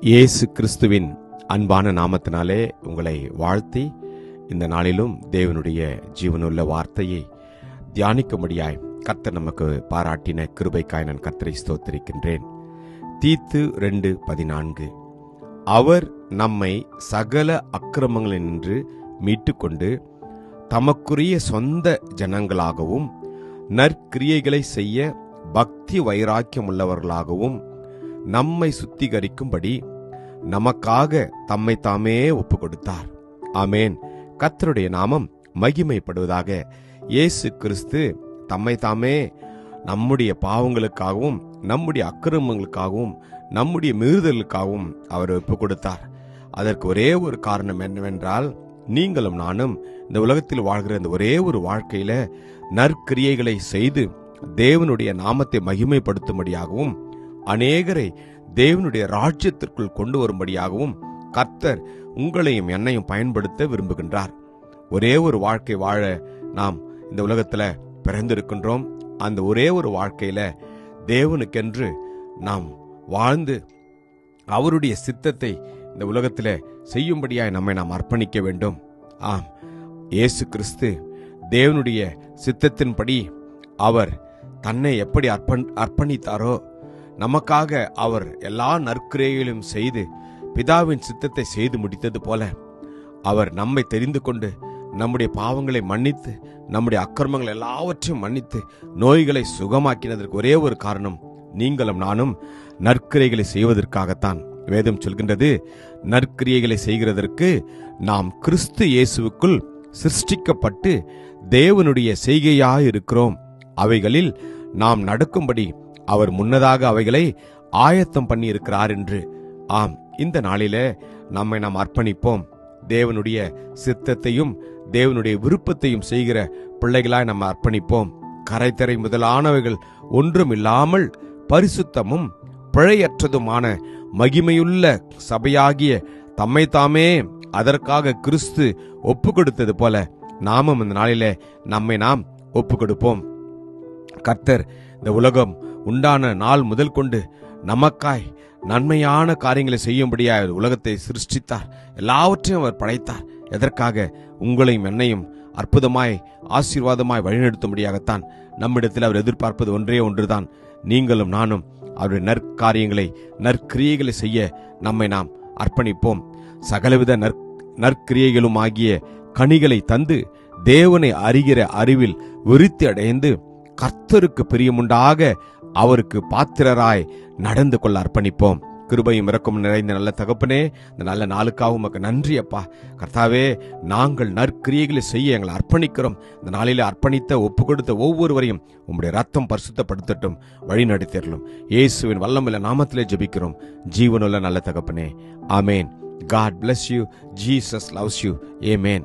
இயேசு கிறிஸ்துவின் அன்பான நாமத்தினாலே உங்களை வாழ்த்தி இந்த நாளிலும் தேவனுடைய ஜீவனுள்ள வார்த்தையை தியானிக்கும்படியாய் கர்த்தர் நமக்கு பாராட்டின கிருபைக்காய் நான் கர்த்தரை ஸ்தோத்திரிக்கின்றேன். தீத்து 2:14 அவர் நம்மை சகல அக்கிரமங்களினின்று மீட்டுக்கொண்டு தமக்குரிய சொந்த ஜனங்களாகவும் நற்கிரியைகளை செய்ய பக்தி வைராக்கியம் உள்ளவர்களாகவும் நம்மை சுத்திகரிக்கும்படி நமக்காக தம்மை தாமே ஒப்பு கொடுத்தார். ஆமேன். கர்த்தருடைய நாமம் மகிமைப்படுவதாக. இயேசு கிறிஸ்து தம்மை தாமே நம்முடைய பாவங்களுக்காகவும் நம்முடைய அக்கிரமங்களுக்காகவும் நம்முடைய மீறுதலுக்காகவும் அவர் ஒப்பு கொடுத்தார். அதற்கு ஒரே ஒரு காரணம் என்னவென்றால், நீங்களும் நானும் இந்த உலகத்தில் வாழ்கிற இந்த ஒரே ஒரு வாழ்க்கையில நற்கிரியைகளை செய்து தேவனுடைய நாமத்தை மகிமைப்படுத்தும்படியாகவும் அநேகரை தேவனுடைய ராஜ்யத்திற்குள் கொண்டு வரும்படியாகவும் கர்த்தர் உங்களையும் என்னையும் பயன்படுத்த விரும்புகின்றார். ஒரே ஒரு வாழ்க்கை வாழ நாம் இந்த உலகத்துல பிறந்திருக்கின்றோம். அந்த ஒரே ஒரு வாழ்க்கையில தேவனுக்கென்று நாம் வாழ்ந்து அவருடைய சித்தத்தை இந்த உலகத்துல செய்யும்படியாய் நம்மை நாம் அர்ப்பணிக்க வேண்டும். ஆம், இயேசு கிறிஸ்து தேவனுடைய சித்தத்தின்படி அவர் தன்னை எப்படி அர்ப்பணித்தாரோ, நமக்காக அவர் எல்லா நற்கிரியைகளையும் செய்து பிதாவின் சித்தத்தை செய்து முடித்தது போல அவர் நம்மை தெரிந்து கொண்டு நம்முடைய பாவங்களை மன்னித்து நம்முடைய அக்கிரமங்கள் எல்லாவற்றையும் மன்னித்து நோய்களை சுகமாக்கினதற்கு ஒரே ஒரு காரணம், நீங்களும் நானும் நற்கிரியைகளை செய்வதற்காகத்தான். வேதம் சொல்கின்றது, நற்கிரியைகளை செய்கிறதற்கு நாம் கிறிஸ்து இயேசுவுக்குள் சிருஷ்டிக்கப்பட்டு தேவனுடைய செய்கையாயிருக்கிறோம். அவைகளில் நாம் நடக்கும்படி அவர் முன்னதாக அவைகளை ஆயத்தம் பண்ணி இருக்கிறார் என்று. ஆம், இந்த நாளிலே நம்மை நாம் அர்ப்பணிப்போம். தேவனுடைய சித்தத்தையும் தேவனுடைய விருப்பத்தையும் செய்கிற பிள்ளைகளாய் நம்ம அர்ப்பணிப்போம். கரைத்தரை முதலானவைகள் ஒன்றும் இல்லாமல் பரிசுத்தமும் பிழையற்றதுமான மகிமையுள்ள சபையாகிய தம்மை தாமே அதற்காக கிறிஸ்து ஒப்பு கொடுத்தது போல நாமும் இந்த நாளிலே நம்மை நாம் ஒப்பு கொடுப்போம். கர்த்தர் இந்த உலகம் உண்டான நாள் முதல் கொண்டு நமக்காய் நன்மையான காரியங்களை செய்யும்படியாய் உலகத்தை சிருஷ்டித்தார். எல்லாவற்றையும் அவர் படைத்தார். எதற்காக? உங்களையும் என்னையும் அற்புதமாய் ஆசீர்வாதமாய் வழிநடத்தும்படியாகத்தான். நம்மிடத்தில் அவர் எதிர்பார்ப்பது ஒன்றே ஒன்றுதான், நீங்களும் நானும் அவருடைய நற்காரியங்களை நற்கிரியைகளை செய்ய நம்மை நாம் அர்ப்பணிப்போம். சகலவித நற்கிரியைகளும் ஆகிய கனிகளை தந்து தேவனை அறிகிற அறிவில் விருத்தி அடைந்து கர்த்தருக்கு பிரியமுண்டாக அவருக்கு பாத்திரராய் நடந்து கொள்ள அர்ப்பணிப்போம். கிருபையும் இரக்கம் நிறைந்த நல்ல தகப்பனே, இந்த நல்ல நாளுக்காக உமக்கு நன்றி அப்பா. கர்த்தாவே, நாங்கள் நற்கிரியைகளை செய்ய எங்களை அர்ப்பணிக்கிறோம். இந்த நாளிலே அர்ப்பணித்த ஒப்பு கொடுத்த ஒவ்வொருவரையும் உம்முடைய ரத்தம் பரிசுத்தப்படுத்தட்டும், வழி நடத்திடலும். இயேசுவின் வல்லமையுள்ள நாமத்திலே ஜெபிக்கிறோம் ஜீவனுள்ள நல்ல தகப்பனே. ஆமேன். God bless you. Jesus loves you. Amen.